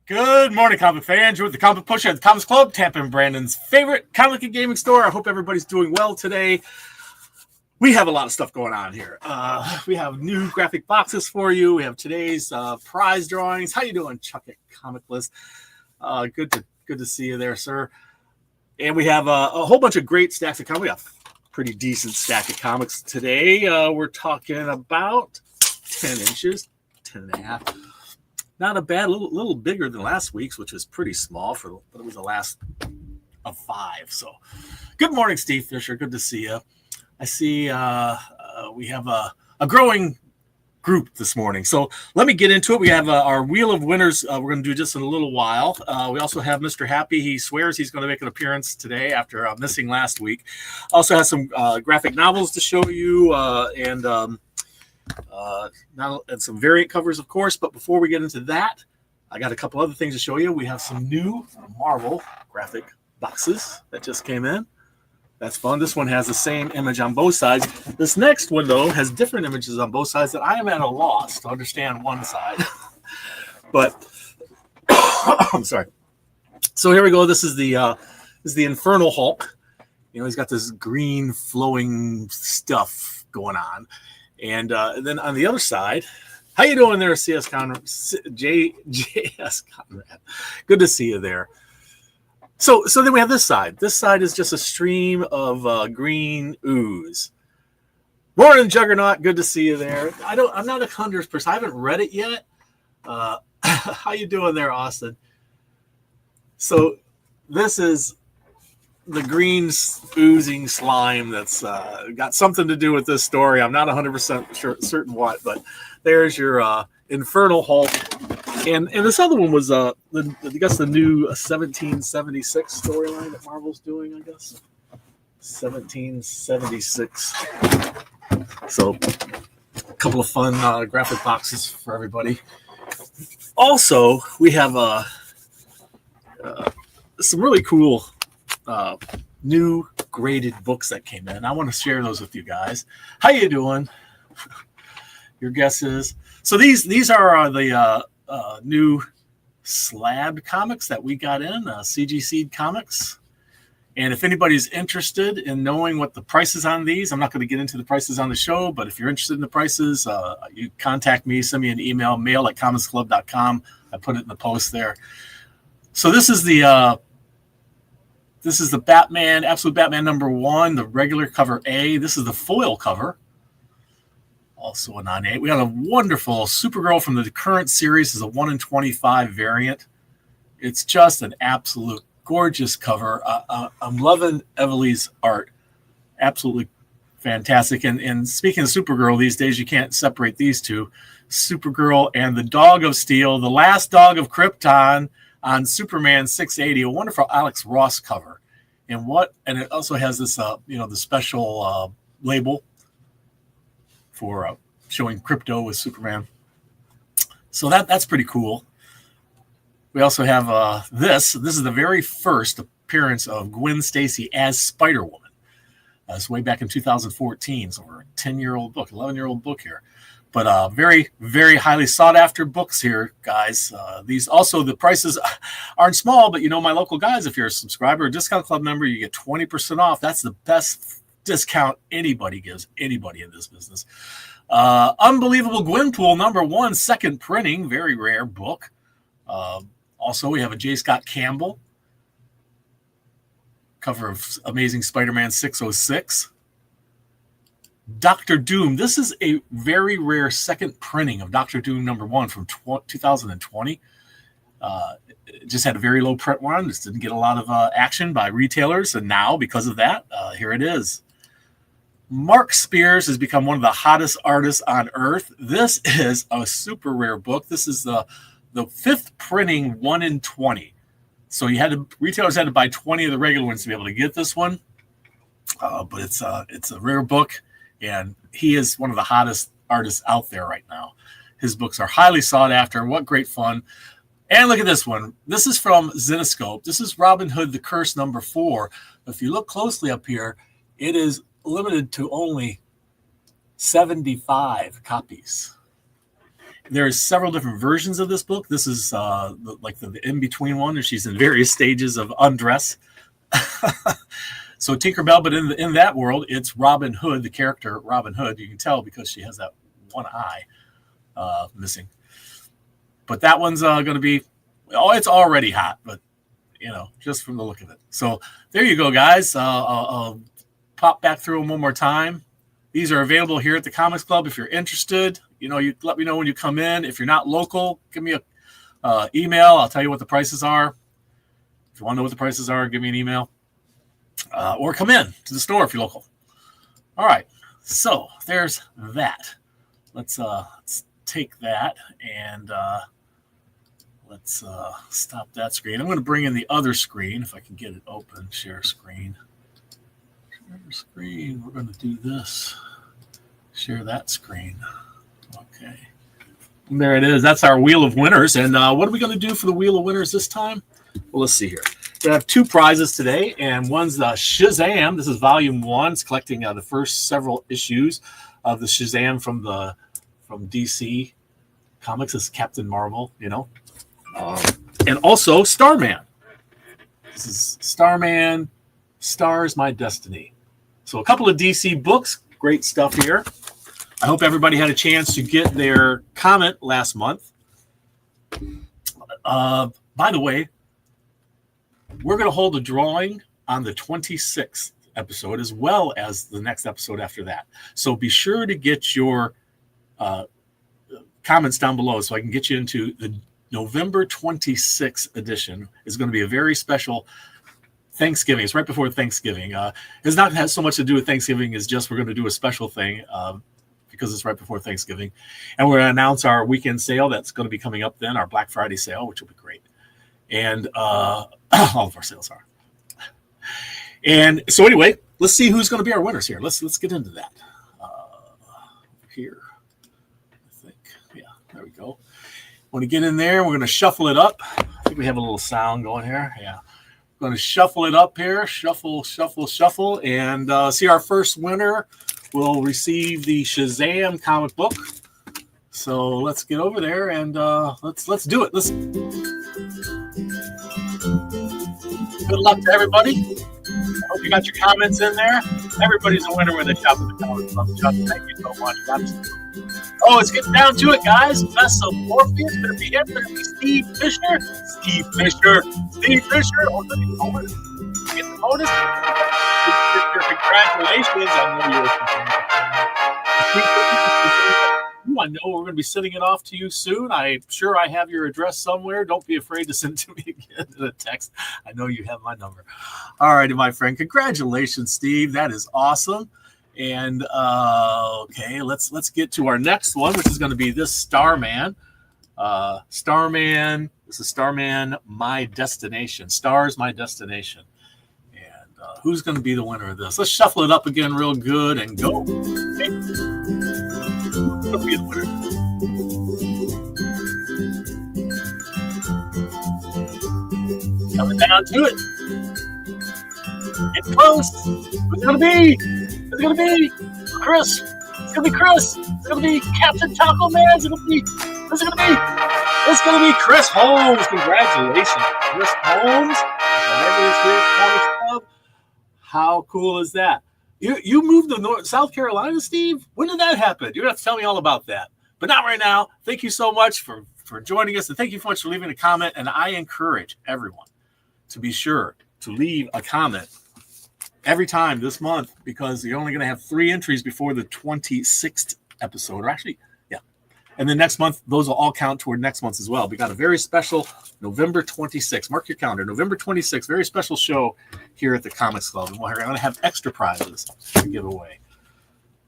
Good morning, comic fans. You're with the Comic Pusher at the Comics Club, Tampa and Brandon's favorite comic and gaming store. I hope everybody's doing well today. We have a lot of stuff going on here. We have new graphic boxes for you. We have today's prize drawings. How you doing, Chuck at Comic List? Good to see you there, sir. And we have a whole bunch of great stacks of comics. We have a pretty decent stack of comics today. We're talking about 10 inches, 10 and a half. Not a bad, little bigger than last week's, which was pretty small, but it was the last of 5. So, good morning, Steve Fisher. Good to see you. I see we have a growing group this morning. So let me get into it. We have our Wheel of Winners. We're going to do just in a little while. We also have Mr. Happy. He swears he's going to make an appearance today after missing last week. Also has some graphic novels to show you and some variant covers, of course. But before we get into that, I got a couple other things to show you. We have some new Marvel graphic boxes that just came in. That's fun. This one has the same image on both sides. This next one, though, has different images on both sides that I am at a loss to understand one side. But I'm sorry. So here we go. This is the Infernal Hulk. You know, he's got this green flowing stuff going on. And then on the other side, how you doing there, CS Conrad? JS Conrad. Good to see you there. So then we have this side. This side is just a stream of green ooze. Morning, Juggernaut. Good to see you there. I'm not 100%. I haven't read it yet. How you doing there, Austin? So this is the green oozing slime that's got something to do with this story. I'm not 100% certain what, but there's your Infernal Hulk. And this other one was I guess the new 1776 storyline that Marvel's doing, I guess. 1776. So a couple of fun graphic boxes for everybody. Also, we have some really cool new graded books that came in. I want to share those with you guys. How you doing? Your guesses. So these are the new slab comics that we got in, CG Seed Comics. And if anybody's interested in knowing what the prices on these, I'm not going to get into the prices on the show, but if you're interested in the prices, you contact me, send me an email, mail@comicsclub.com. I put it in the post there. So this is the Batman, Absolute Batman #1, the regular cover A. This is the foil cover. Also a 9/8. We got a wonderful Supergirl from the current series. Is a 1 in 25 variant. It's just an absolute gorgeous cover. I'm loving Everly's art. Absolutely fantastic. And speaking of Supergirl, these days you can't separate these two. Supergirl and the Dog of Steel, the last dog of Krypton on Superman 680. A wonderful Alex Ross cover. And it also has this the special label for showing Krypto with Superman. So that's pretty cool. We also have this. This is the very first appearance of Gwen Stacy as Spider-Woman. It's way back in 2014. So we're a 10-year-old book, 11-year-old book here. But very, very highly sought-after books here, guys. These also, the prices aren't small, but you know my local guys, if you're a subscriber or Discount Club member, you get 20% off. That's the best discount anybody gives anybody in this business. Unbelievable Gwenpool #1, second printing, very rare book. Also, we have a J. Scott Campbell cover of Amazing Spider-Man 606. Dr. Doom. This is a very rare second printing of Dr. Doom #1 from 2020. It just had a very low print run. Just didn't get a lot of action by retailers. And now, because of that, here it is. Mark Spears has become one of the hottest artists on earth. This is a super rare book. This is the 5th printing 1 in 20. So retailers had to buy 20 of the regular ones to be able to get this one. But it's a rare book, and he is one of the hottest artists out there right now. His books are highly sought after. What great fun. And look at this one. This is from Zenescope. This is Robin Hood the Curse #4. If you look closely up here, it is limited to only 75 copies. There's several different versions of this book. This is like the in-between one, where she's in various stages of undress. So Tinkerbell, but in that world, it's Robin Hood, the character Robin Hood. You can tell because she has that one eye missing. But that one's going to be, it's already hot, but, just from the look of it. So there you go, guys. I'll pop back through them one more time. These are available here at the Comics Club. If you're interested, you let me know when you come in. If you're not local, give me a email. I'll tell you what the prices are. If you want to know what the prices are, give me an email. Or come in to the store if you're local. All right, so there's that. Let's take that and let's stop that screen. I'm going to bring in the other screen if I can get it open. Share screen. Share screen. We're going to do this. Share that screen. Okay. And there it is. That's our Wheel of Winners. And what are we going to do for the Wheel of Winners this time? Well, let's see here. We have 2 prizes today, and one's the Shazam. This is Volume 1. It's collecting the first several issues of the Shazam from DC Comics. This is Captain Marvel, and also Starman. This is Starman, Stars My Destiny. So a couple of DC books. Great stuff here. I hope everybody had a chance to get their comment last month. By the way, we're going to hold a drawing on the 26th episode as well as the next episode after that. So be sure to get your comments down below so I can get you into the November 26th edition. It's going to be a very special Thanksgiving. It's right before Thanksgiving. It's not has so much to do with Thanksgiving as just we're going to do a special thing because it's right before Thanksgiving. And we're going to announce our weekend sale that's going to be coming up then, our Black Friday sale, which will be great. And all of our sales are. And so anyway, let's see who's going to be our winners here. Let's get into that. Here, I think. Yeah, there we go. Want to get in there. We're going to shuffle it up. I think we have a little sound going here. Yeah. We're going to shuffle it up here. Shuffle, shuffle, shuffle. And see our first winner will receive the Shazam comic book. So let's get over there and let's do it. Good luck to everybody. I hope you got your comments in there. Everybody's a winner when they shop at the Comics Club. Thank you so much. Oh, it's getting down to it, guys. Mesomorpheus. Going to be him. Going to be Steve Fisher. Steve Fisher. Oh, look at the bonus. Get the bonus. Congratulations. I know you're I know we're going to be sending it off to you soon. I'm sure I have your address somewhere. Don't be afraid to send it to me again in a text. I know you have my number. All righty, my friend. Congratulations, Steve. That is awesome. And okay, let's get to our next one, which is going to be this Starman. Starman. This is Starman, My Destination. Stars, My Destination. And who's going to be the winner of this? Let's shuffle it up again real good and go. Okay. Who's going to be the winner? Coming down to it. It's close. Who's going to be? It's going to be Chris. It's going to be Chris. It's going to be Captain Taco Man. It's going to be. Who's it going to be? It's going to be Chris Holmes. Congratulations, Chris Holmes. How cool is that? You moved to South Carolina, Steve? When did that happen? You're going to have to tell me all about that. But not right now. Thank you so much for joining us. And thank you so much for leaving a comment. And I encourage everyone to be sure to leave a comment every time this month because you're only going to have 3 entries before the 26th episode. Or actually, yeah. And then next month, those will all count toward next month as well. We got a very special November 26th. Mark your calendar. November 26th. Very special show here at the Comics Club. And we're going to have extra prizes to give away.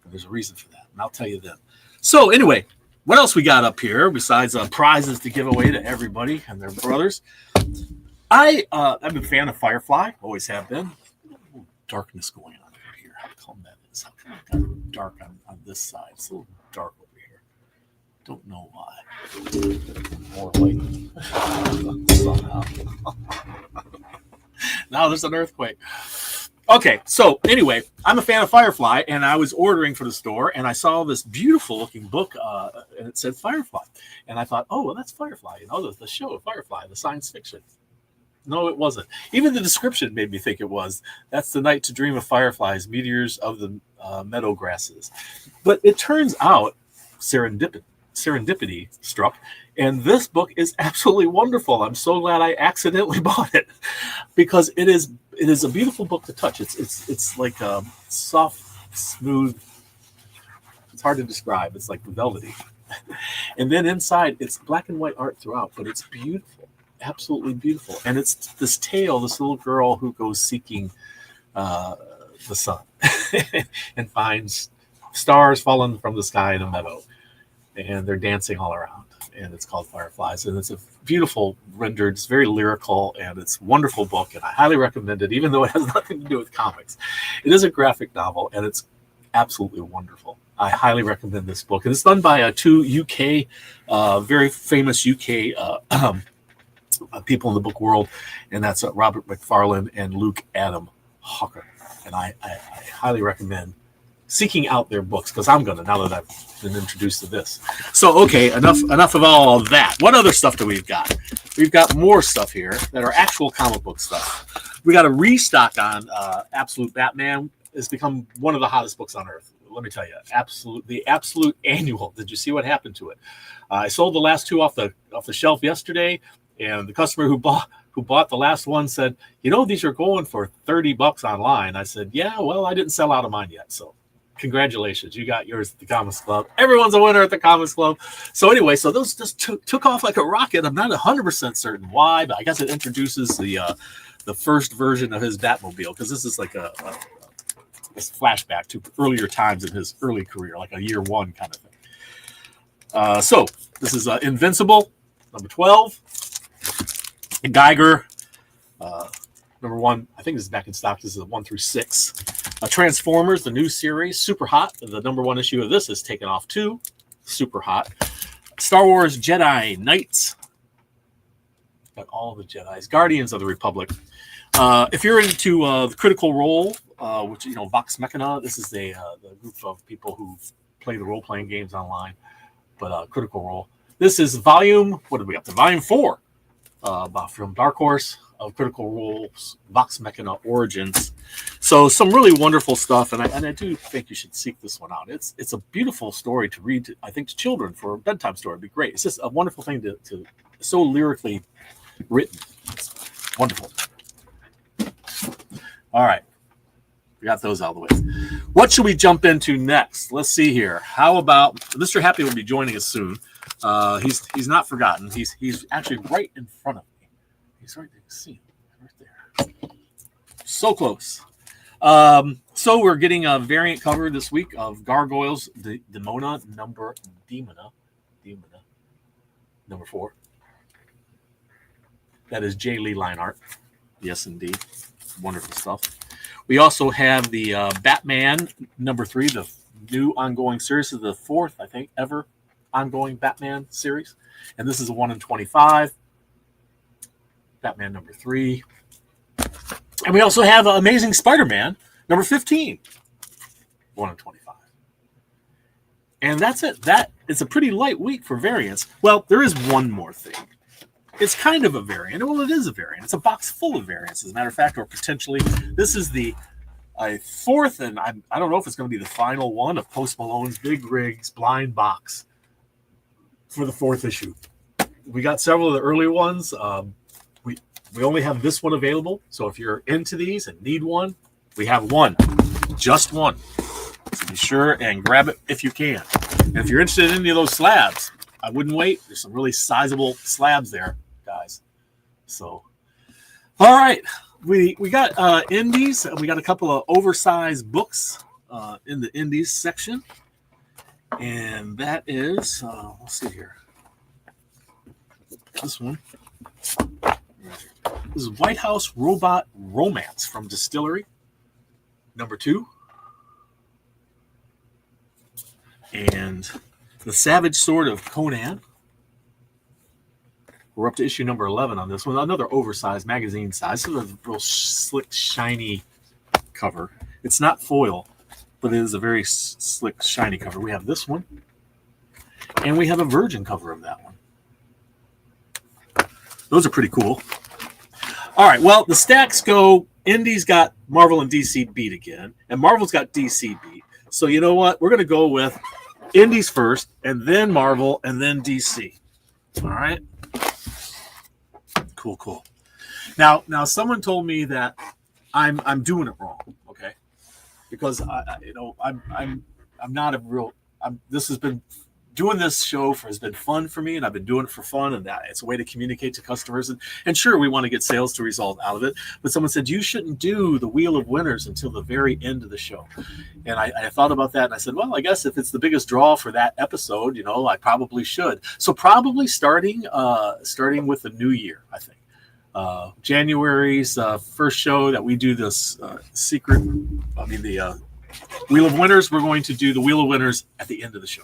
And there's a reason for that. And I'll tell you then. So anyway, what else we got up here besides prizes to give away to everybody and their brothers? I'm a fan of Firefly. Always have been. A little darkness going on over here. How come that is? How come it got dark on this side? It's a little dark over here. Don't know why. More light. Somehow. Now there's an earthquake. Okay, so anyway, I'm a fan of Firefly, and I was ordering for the store, and I saw this beautiful looking book, and it said Firefly, and I thought, oh, well, that's Firefly, the show Firefly, the science fiction. No, it wasn't. Even the description made me think it was. That's the night to dream of fireflies, meteors of the meadow grasses. But it turns out serendipity struck, and this book is absolutely wonderful. I'm so glad I accidentally bought it because it is a beautiful book to touch. It's like a soft, smooth. It's hard to describe. It's like velvety, and then inside it's black and white art throughout, but it's beautiful. Absolutely beautiful. And it's this tale, this little girl who goes seeking the sun and finds stars falling from the sky in a meadow, and they're dancing all around, and it's called Fireflies, and it's a beautiful rendered, it's very lyrical, and it's a wonderful book, and I highly recommend it, even though it has nothing to do with comics. It is a graphic novel, and it's absolutely wonderful. I highly recommend this book, and it's done by two UK very famous UK people in the book world, and that's Robert McFarlane and Luke Adam Hawker. And I highly recommend seeking out their books, because I'm gonna, now that I've been introduced to this. So okay, enough of all of that. What other stuff do we've got? We've got more stuff here that are actual comic book stuff. We got a restock on Absolute Batman. It's become one of the hottest books on earth. Let me tell you, the Absolute Annual. Did you see what happened to it? I sold the last two off the shelf yesterday. And the customer who bought the last one said, these are going for $30 online. I said, yeah, well, I didn't sell out of mine yet. So congratulations. You got yours at the Comics Club. Everyone's a winner at the Comics Club. So anyway, so those just took off like a rocket. I'm not 100% certain why, but I guess it introduces the first version of his Batmobile, because this is like a flashback to earlier times in his early career, like a year one kind of thing. So this is Invincible, number 12. Geiger, number 1, I think this is back in stock. This is 1 through 6. Transformers, the new series, super hot. The number 1 issue of this is taken off too, super hot. Star Wars Jedi Knights, got all the Jedis. Guardians of the Republic. If you're into the Critical Role, which Vox Machina, this is the group of people who play the role-playing games online, but Critical Role. This is volume. What did we up to? Volume 4. From Dark Horse of Critical Role's Vox Machina Origins. So some really wonderful stuff, and I do think you should seek this one out. It's a beautiful story to read, I think, to children for a bedtime story. It'd be great. It's just a wonderful thing to so lyrically written. It's wonderful. All right. We got those out of the way. What should we jump into next? Let's see here. How about Mr. Happy will be joining us soon. He's not forgotten. He's actually right in front of me. He's right there. See him right there. So close. So we're getting a variant cover this week of Gargoyles Demona number 4. That is J. Lee line art. Yes, indeed. Wonderful stuff. We also have the Batman number 3, the new ongoing series. This is the 4th, I think, ever ongoing Batman series. And this is a 1 in 25. Batman number 3. And we also have Amazing Spider-Man number 15. 1 in 25. And that's it. That is a pretty light week for variants. Well, there is one more thing. It's kind of a variant. Well, it is a variant. It's a box full of variants, as a matter of fact, or potentially. This is the 4th, and I don't know if it's going to be the final one of Post Malone's Big Rigs blind box for the 4th issue. We got several of the earlier ones. We only have this one available, so if you're into these and need one, we have one. Just one. So be sure and grab it if you can. And if you're interested in any of those slabs, I wouldn't wait. There's some really sizable slabs there, guys. So, all right. We got indies. We got a couple of oversized books in the indies section. And that is, let's see here. This one. This is White House Robot Romance from Distillery, number 2. And The Savage Sword of Conan. We're up to issue number 11 on this one. Another oversized magazine size. This is a real slick, shiny cover. It's not foil, but it is a very slick, shiny cover. We have this one, and we have a virgin cover of that one. Those are pretty cool. All right, well, the stacks go, Indy's got Marvel and DC beat again, and Marvel's got DC beat. So you know what? We're going to go with Indy's first, and then Marvel, and then DC. All right? Cool. Now, someone told me that I'm doing it wrong, okay? Because I'm not a real. This has been doing this show has been fun for me, and I've been doing it for fun, and that it's a way to communicate to customers. And sure, we want to get sales to result out of it. But someone said you shouldn't do the Wheel of Winners until the very end of the show. And I thought about that, and I said, well, I guess if it's the biggest draw for that episode, I probably should. So probably starting with the new year, I think. January's first show that we do this the Wheel of Winners. We're going to do the Wheel of Winners at the end of the show.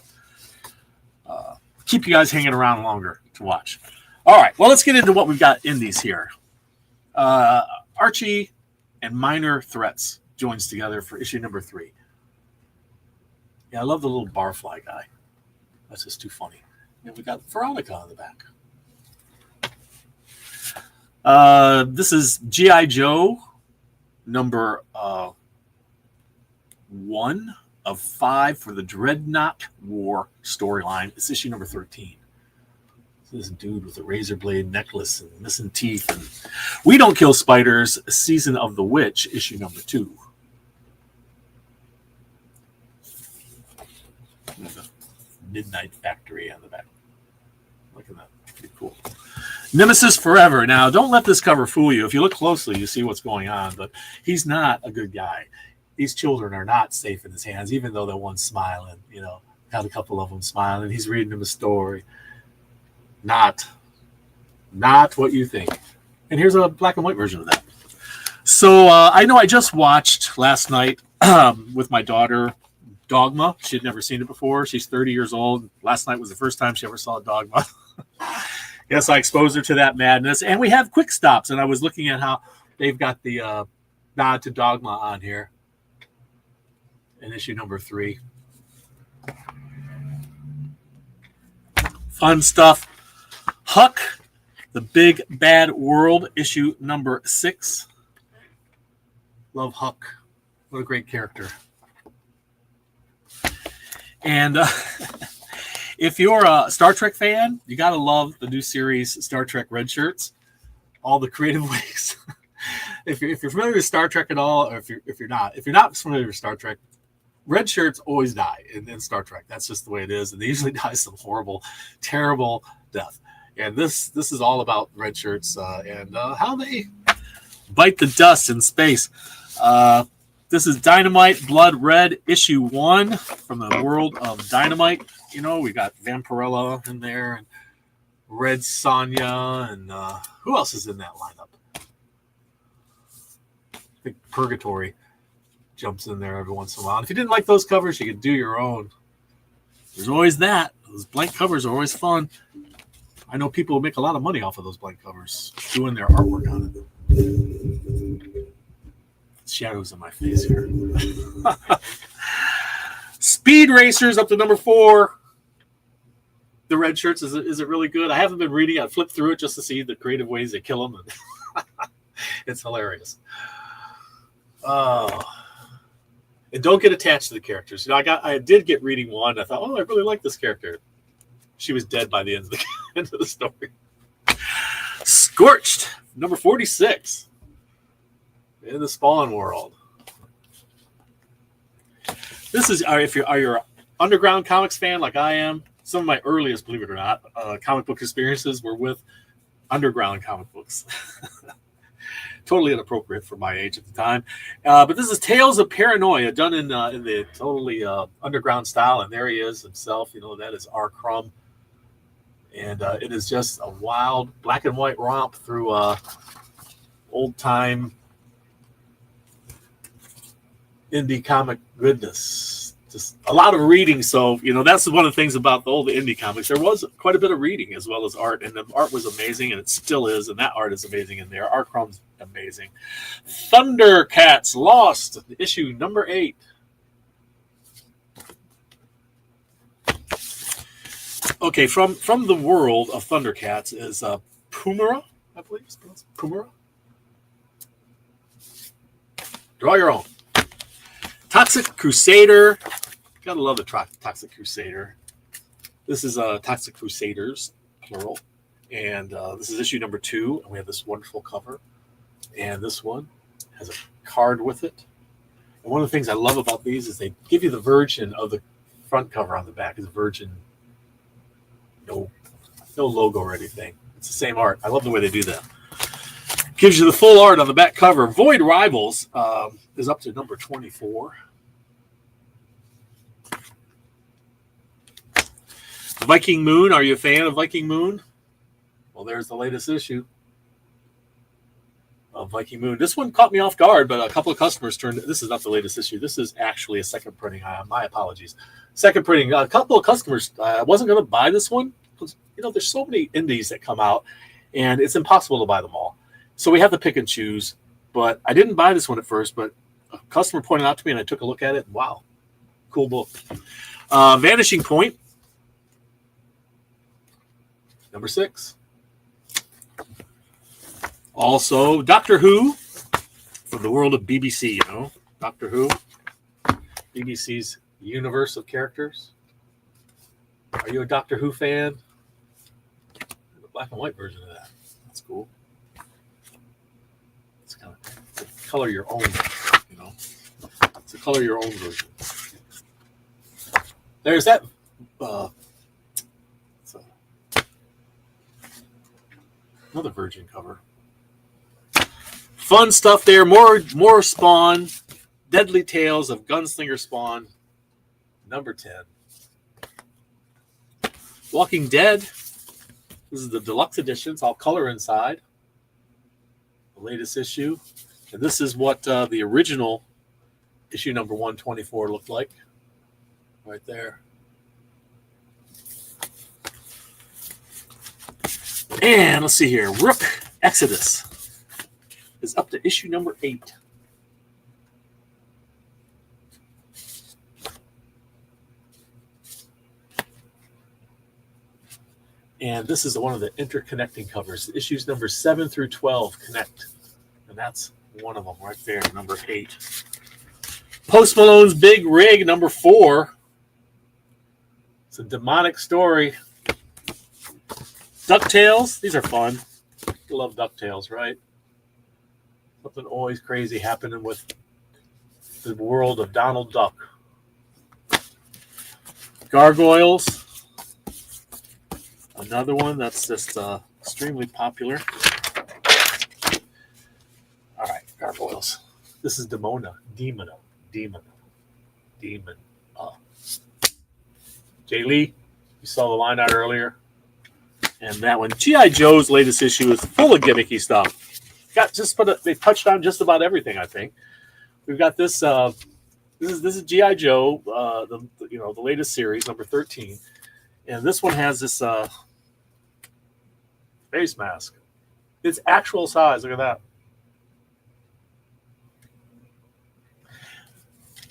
Keep you guys hanging around longer to watch. All right, well, let's get into what we've got in these here. Archie and Minor Threats joins together for issue number 3. Yeah, I love the little barfly guy. That's just too funny. And we got Veronica on the back. This is G.I. Joe number 1 of 5 for the Dreadnought War storyline. It's issue number 13. This dude with a razor blade necklace and missing teeth. And We Don't Kill Spiders, Season of the Witch, issue number 2. There's a Midnight Factory on the back. Look at that. Pretty cool. Nemesis Forever. Now, don't let this cover fool you. If you look closely, you see what's going on, but he's not a good guy. These children are not safe in his hands, even though the one's smiling, had a couple of them smiling. He's reading them a story. Not what you think. And here's a black and white version of that. So I know I just watched last night with my daughter Dogma. She had never seen it before. She's 30 years old. Last night was the first time she ever saw Dogma. Yes, I exposed her to that madness. And we have quick stops. And I was looking at how they've got the nod to Dogma on here. In issue number 3. Fun stuff. Huck, The Big Bad World, issue number 6. Love Huck. What a great character. And if you're a Star Trek fan, you got to love the new series Star Trek Red Shirts. All the creative ways. If you're familiar with Star Trek at all, or if you're not familiar with Star Trek, red shirts always die in Star Trek. That's just the way it is, and they usually die some horrible, terrible death. And this is all about red shirts and how they bite the dust in space. This is Dynamite Blood Red, issue 1 from the world of Dynamite. We got Vampirella in there, and Red Sonja, and who else is in that lineup? I think Purgatory jumps in there every once in a while. And if you didn't like those covers, you could do your own. There's always that. Those blank covers are always fun. I know people make a lot of money off of those blank covers, doing their artwork on it. Shadows in my face here. Speed Racers up to number 4. The red shirts, is it really good? I haven't been reading. I flipped through it just to see the creative ways they kill them. It's hilarious. Oh. And don't get attached to the characters. I did get reading 1. I thought, I really like this character. She was dead by the end of the story. Scorched, number 46. In the Spawn world. This is, if you're an underground comics fan like I am, some of my earliest, believe it or not, comic book experiences were with underground comic books. Totally inappropriate for my age at the time. But this is Tales of Paranoia, done in the totally underground style. And there he is himself. That is R. Crumb. And it is just a wild black and white romp through old-time indie comic goodness. just a lot of reading. So, that's one of the things about the old indie comics. There was quite a bit of reading as well as art, and the art was amazing, and it still is, and that art is amazing in there. Art Chrome's amazing. Thundercats Lost, issue number 8. Okay, from the world of Thundercats is Pumura, I believe it's pronounced Pumura. Draw your own. Toxic Crusader. Gotta love the Toxic Crusader. This is Toxic Crusaders, plural. And this is issue number 2. And we have this wonderful cover. And this one has a card with it. And one of the things I love about these is they give you the version of the front cover on the back. It's a virgin. No logo or anything. It's the same art. I love the way they do that. Gives you the full art on the back cover. Void Rivals is up to number 24. Viking Moon. Are you a fan of Viking Moon? Well, there's the latest issue of Viking Moon. This one caught me off guard, but a couple of customers turned. This is not the latest issue. This is actually a second printing. My apologies. Second printing. A couple of customers. I wasn't going to buy this one because there's so many indies that come out, and it's impossible to buy them all. So we have to pick and choose. But I didn't buy this one at first, but a customer pointed out to me, and I took a look at it. And wow, cool book. Vanishing Point, number 6. Also, Doctor Who, from the world of BBC, Doctor Who, BBC's universe of characters. Are you a Doctor Who fan? The black and white version of that. That's cool. It's kind of color your own, It's a color your own version. There's that. Another virgin cover. Fun stuff there. More Spawn. Deadly Tales of Gunslinger Spawn. Number 10. Walking Dead. This is the deluxe edition. It's all color inside. The latest issue. And this is what the original issue number 124 looked like. Right there. And let's see here. Rook Exodus is up to issue number 8. And this is one of the interconnecting covers. Issues number 7 through 12 connect. And that's one of them right there, number 8. Post Malone's Big Rig, number 4. It's a demonic story. DuckTales, these are fun. You love DuckTales, right? Something always crazy happening with the world of Donald Duck. Gargoyles, another one that's just extremely popular. All right, Gargoyles. This is Demon. Jay Lee, you saw the line out earlier. And that one, G.I. Joe's latest issue is full of gimmicky stuff. They touched on just about everything, I think. We've got this. This is G.I. Joe, the latest series, number 13, and this one has this face mask. It's actual size. Look at that.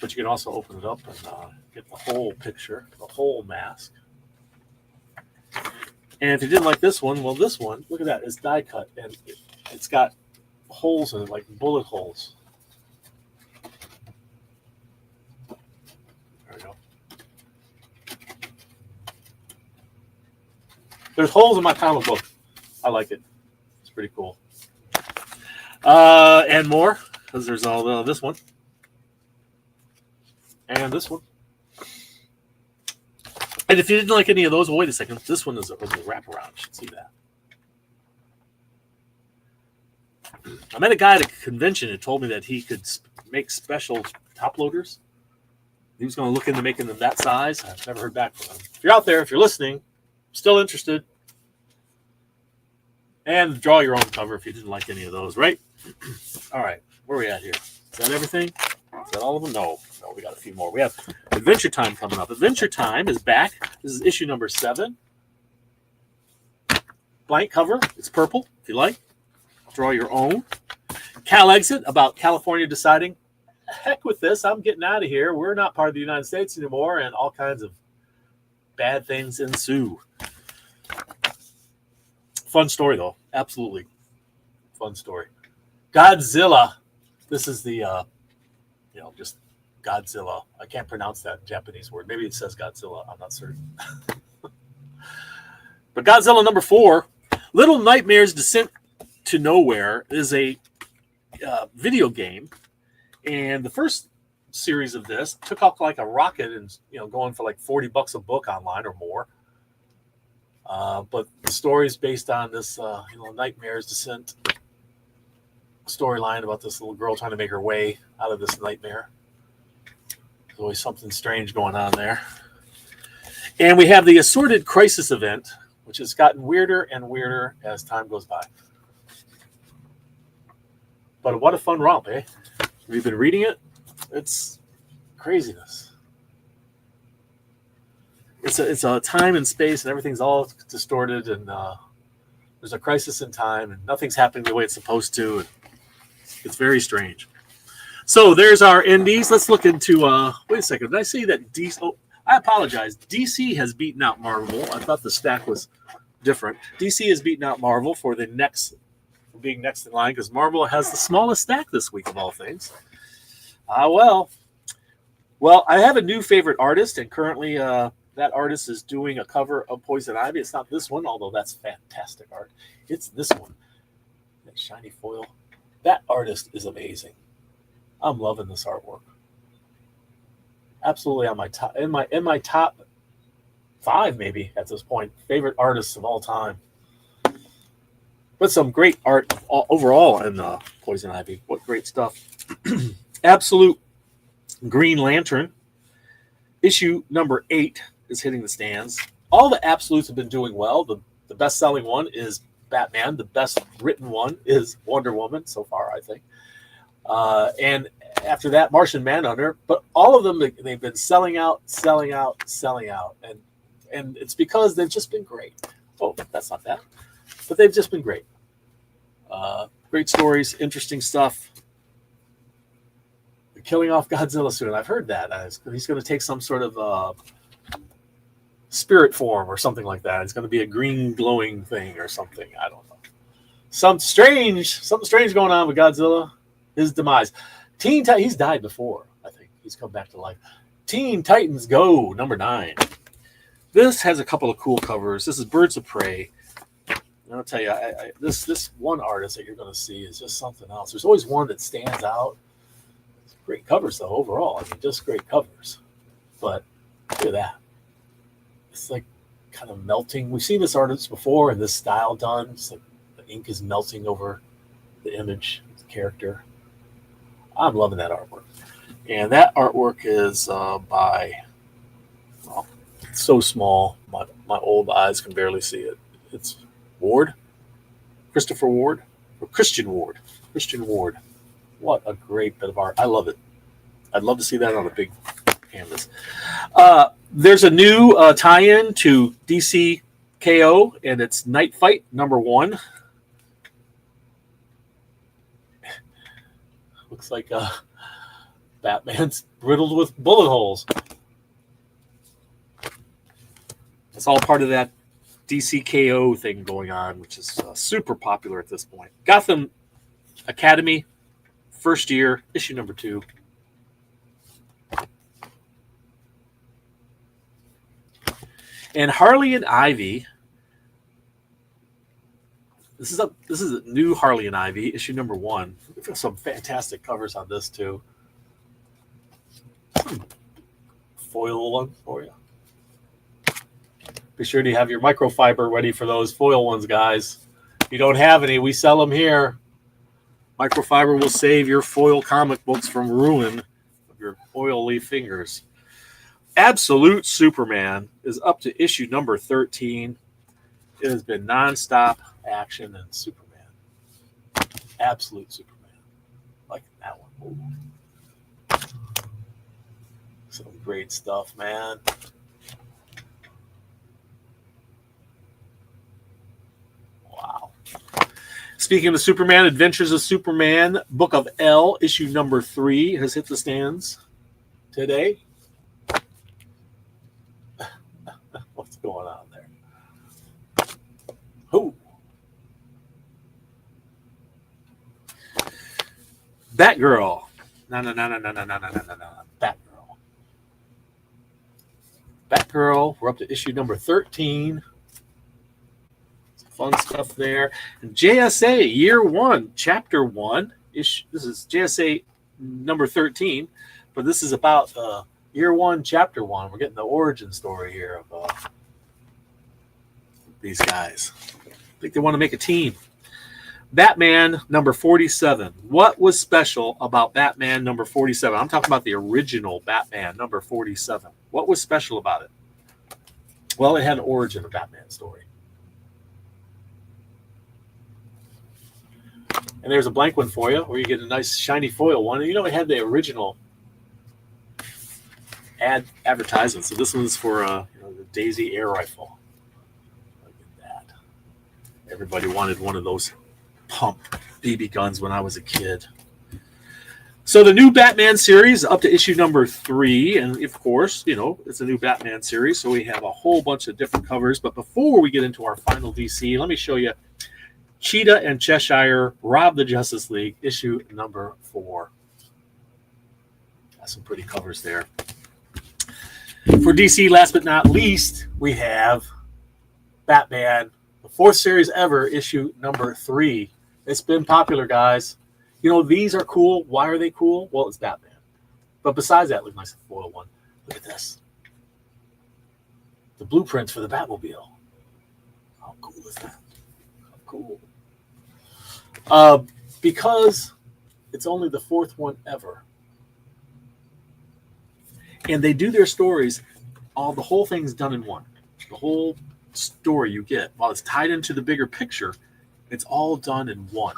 But you can also open it up and get the whole picture, the whole mask. And if you didn't like this one, well, this one, look at that. It's die cut, and it's got holes in it, like bullet holes. There we go. There's holes in my comic book. I like it. It's pretty cool. And more, because there's all this one. And this one. And if you didn't like any of those, well, wait a second. This one is a wraparound. You should see that. I met a guy at a convention who told me that he could make special top loaders. He was going to look into making them that size. I've never heard back from him. If you're out there, if you're listening, still interested. And draw your own cover if you didn't like any of those, right? All right. Where are we at here? Is that everything? Is that all of them? No. So we got a few more. We have Adventure Time coming up. Adventure Time is back. This is issue number 7. Blank cover. It's purple, if you like. Draw your own. Cal Exit, about California deciding, heck with this, I'm getting out of here. We're not part of the United States anymore, and all kinds of bad things ensue. Fun story, though. Absolutely fun story. Godzilla. This is the, just Godzilla. I can't pronounce that Japanese word. Maybe it says Godzilla. I'm not certain. But Godzilla number 4, Little Nightmares Descent to Nowhere, is a video game. And the first series of this took off like a rocket and, going for like $40 a book online or more. But the story is based on this, Nightmares Descent storyline about this little girl trying to make her way out of this nightmare. There's always something strange going on there. And we have the Assorted Crisis event, which has gotten weirder and weirder as time goes by. But what a fun romp, eh? Have you been reading it? It's craziness. It's a time and space, and everything's all distorted, and there's a crisis in time, and nothing's happening the way it's supposed to. And it's very strange. So there's our indies. Let's look into. Wait a second. Did I say that DC? Oh, I apologize. DC has beaten out Marvel. I thought the stack was different. DC has beaten out Marvel for being next in line, because Marvel has the smallest stack this week of all things. Well, I have a new favorite artist, and currently that artist is doing a cover of Poison Ivy. It's not this one, although that's fantastic art. It's this one, that shiny foil. That artist is amazing. I'm loving this artwork. Absolutely on my top, in my top 5 maybe at this point, favorite artists of all time. But some great art overall in Poison Ivy. What great stuff. Absolute Green Lantern. Issue number 8 is hitting the stands. All the absolutes have been doing well. The best-selling one is Batman. The best written one is Wonder Woman so far, I think. And after that, Martian Manhunter. But all of them, they've been selling out. And it's because they've just been great. Oh, that's not that. But they've just been great. Great stories, interesting stuff. They're killing off Godzilla soon. I've heard that. He's going to take some sort of spirit form or something like that. It's going to be a green glowing thing or something. I don't know. Something strange going on with Godzilla. His demise. He's died before, I think. He's come back to life. Teen Titans Go, number 9. This has a couple of cool covers. This is Birds of Prey. And I'll tell you, this one artist that you're going to see is just something else. There's always one that stands out. It's great covers, though, overall. I mean, just great covers. But look at that. It's like kind of melting. We've seen this artist before in this style done. It's like the ink is melting over the image, the character. I'm loving that artwork. And that artwork is by, well, it's so small, my old eyes can barely see it. It's Christian Ward. What a great bit of art. I love it. I'd love to see that on a big canvas. There's a new tie-in to DC KO, and it's Night Fight number 1. Looks like Batman's riddled with bullet holes. It's all part of that DC KO thing going on, which is super popular at this point. Gotham Academy, first year, issue number 2. And Harley and Ivy. This is a new Harley and Ivy, issue number 1. We've got some fantastic covers on this too. Foil one for you. Be sure to have your microfiber ready for those foil ones, guys. If you don't have any, we sell them here. Microfiber will save your foil comic books from ruin of your oily fingers. Absolute Superman is up to issue number 13. It has been nonstop action and Superman. Absolute Superman. Like that one. Some great stuff, man. Wow. Speaking of Superman, Adventures of Superman, Book of L, issue number 3 has hit the stands today. What's going on there? Who? Batgirl. No. Batgirl. Batgirl. We're up to issue number 13. Some fun stuff there. And JSA Year 1, Chapter 1. This is JSA number 13, but this is about Year 1, Chapter 1. We're getting the origin story here of these guys. I think they want to make a team. Batman number 47. What was special about Batman number 47? I'm talking about the original Batman number 47. What was special about it? Well, it had an origin of Batman story. And there's a blank one for you where you get a nice shiny foil one. And you know, it had the original advertisement. So this one's for the Daisy air rifle. Look at that. Everybody wanted one of those pump BB guns when I was a kid. So the new Batman series up to issue number 3, and of course, it's a new Batman series, so we have a whole bunch of different covers. But before we get into our final DC, let me show you Cheetah and Cheshire Rob the Justice League, issue number 4. Got some pretty covers there. For DC, last but not least, we have Batman, the 4th series ever, issue number 3. It's been popular, guys. These are cool. Why are they cool? Well, it's Batman. But besides that, look, nice foil one. Look at this. The blueprints for the Batmobile. How cool is that? How cool. Because it's only the 4th one ever. And they do their stories, the whole thing's done in one. The whole story you get, while it's tied into the bigger picture, it's all done in one.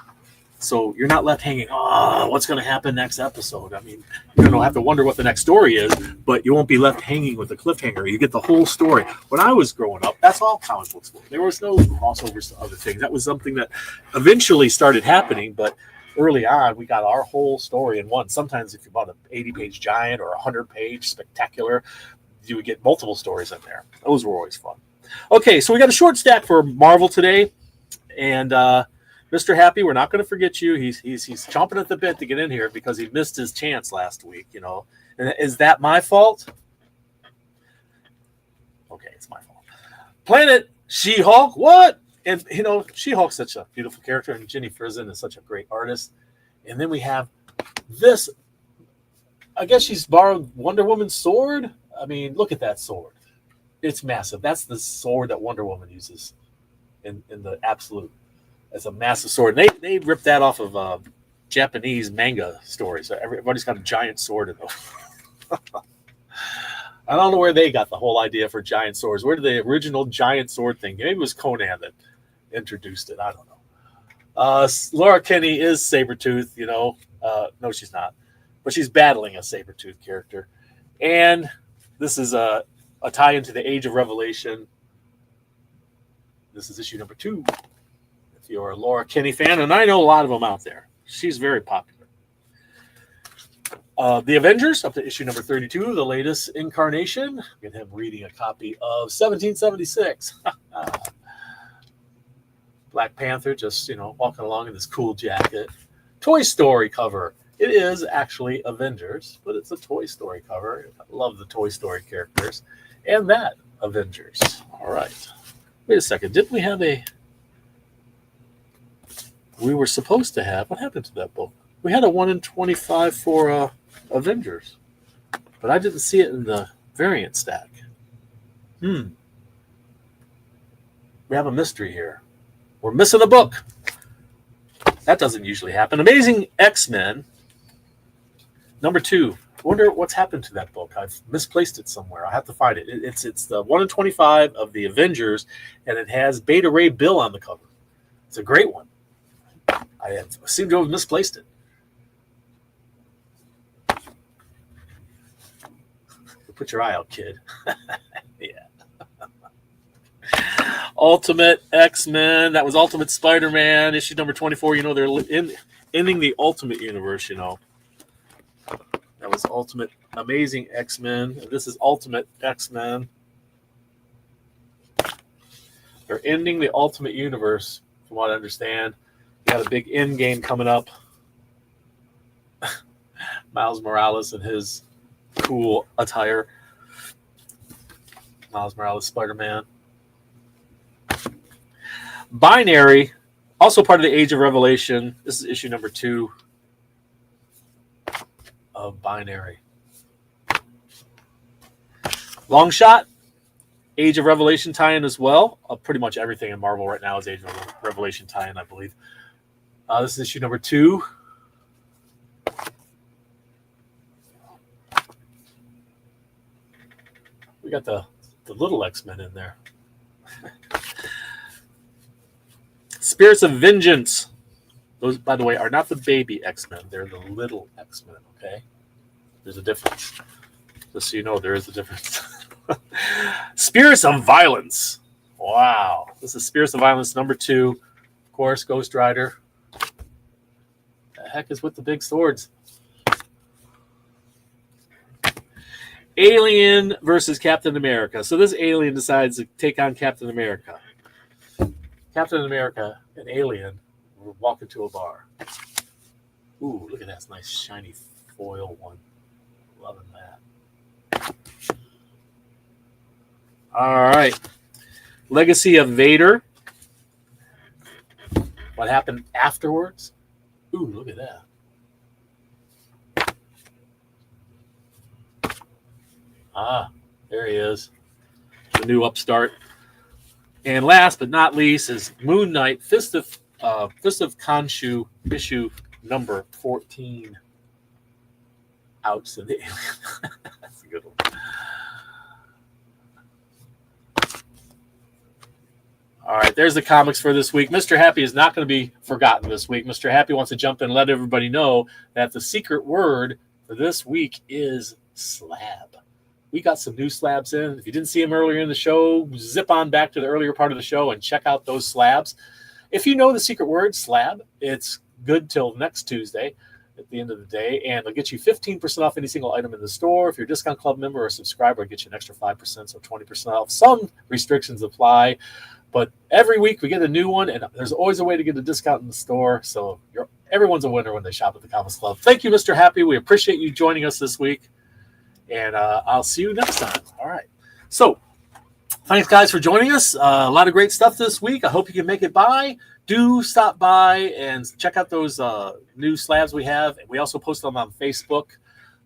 So you're not left hanging, what's going to happen next episode? I mean, you're going to have to wonder what the next story is, but you won't be left hanging with a cliffhanger. You get the whole story. When I was growing up, that's all comic books were. There was no crossovers to other things. That was something that eventually started happening, but early on, we got our whole story in one. Sometimes if you bought an 80-page giant or a 100-page spectacular, you would get multiple stories in there. Those were always fun. Okay, so we got a short stack for Marvel today. And Mr. Happy, we're not going to forget you. He's chomping at the bit to get in here because he missed his chance last week, And is that my fault? Okay, it's my fault. Planet She-Hulk, what? And, She-Hulk's such a beautiful character, and Jenny Frison is such a great artist. And then we have this. I guess she's borrowed Wonder Woman's sword. I mean, look at that sword. It's massive. That's the sword that Wonder Woman uses in the absolute. It's a massive sword. They ripped that off of Japanese manga stories. So everybody's got a giant sword in them. I don't know where they got the whole idea for giant swords. Where did the original giant sword thing? Maybe it was Conan that introduced it. I don't know. Laura Kinney is Sabretooth, no, she's not. But she's battling a Sabretooth character. And this is a tie into the Age of Revelation. This is issue number 2. If you're a Laura Kinney fan, and I know a lot of them out there. She's very popular. The Avengers, up to issue number 32, the latest incarnation. Get him reading a copy of 1776. Black Panther just, walking along in this cool jacket. Toy Story cover. It is actually Avengers, but it's a Toy Story cover. I love the Toy Story characters. And that Avengers. All right. Wait a second. Didn't we have we were supposed to have, what happened to that book? We had a 1 in 25 for Avengers, but I didn't see it in the variant stack. We have a mystery here. We're missing a book. That doesn't usually happen. Amazing X-Men, number 2. I wonder what's happened to that book. I've misplaced it somewhere. I have to find it. It's the 1 in 25 of the Avengers, and it has Beta Ray Bill on the cover. It's a great one. I seem to have misplaced it. Put your eye out, kid. Yeah. Ultimate X-Men. That was Ultimate Spider-Man, issue number 24. You know, they're ending the Ultimate Universe, you know. That was Ultimate Amazing X-Men. This is Ultimate X-Men. They're ending the Ultimate Universe, from what I understand. You got a big end game coming up. Miles Morales and his cool attire. Miles Morales, Spider-Man. Binary, also part of the Age of Revelation. This is issue number 2 of Binary. Long Shot, Age of Revelation tie-in as well. Pretty much everything in Marvel right now is Age of Revelation tie-in, I believe. This is issue number 2. We got the little X-Men in there. Spirits of Vengeance. Those, by the way, are not the baby X-Men. They're the little X-Men, okay? There's a difference. Just so you know, there is a difference. Spirits of Violence. Wow. This is Spirits of Violence number 2. Of course, Ghost Rider. The heck is with the big swords? Alien versus Captain America. So this alien decides to take on Captain America. Captain America and Alien walk into a bar. Ooh, look at that. It's a nice shiny foil one. Loving that. All right. Legacy of Vader. What happened afterwards? Ooh, look at that. Ah, there he is. The new upstart. And last but not least is Moon Knight, Fist of Khonshu, issue number 14. Ouch. That's a good one. All right, there's the comics for this week. Mr. Happy is not going to be forgotten this week. Mr. Happy wants to jump in and let everybody know that the secret word for this week is slab. We got some new slabs in. If you didn't see them earlier in the show, zip on back to the earlier part of the show and check out those slabs. If you know the secret word, slab, it's good till next Tuesday at the end of the day, and it'll get you 15% off any single item in the store. If you're a Discount Club member or a subscriber, it'll get you an extra 5%, so 20% off. Some restrictions apply, but every week we get a new one, and there's always a way to get a discount in the store, so everyone's a winner when they shop at the Comics Club. Thank you, Mr. Happy. We appreciate you joining us this week. And I'll see you next time. All right. So thanks, guys, for joining us. A lot of great stuff this week. I hope you can make it by. Do stop by and check out those new slabs we have. We also post them on Facebook.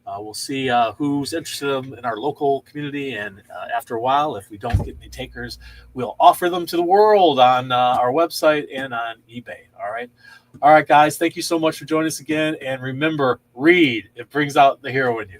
We'll see who's interested in our local community. And after a while, if we don't get any takers, we'll offer them to the world on our website and on eBay. All right. All right, guys. Thank you so much for joining us again. And remember, read. It brings out the hero in you.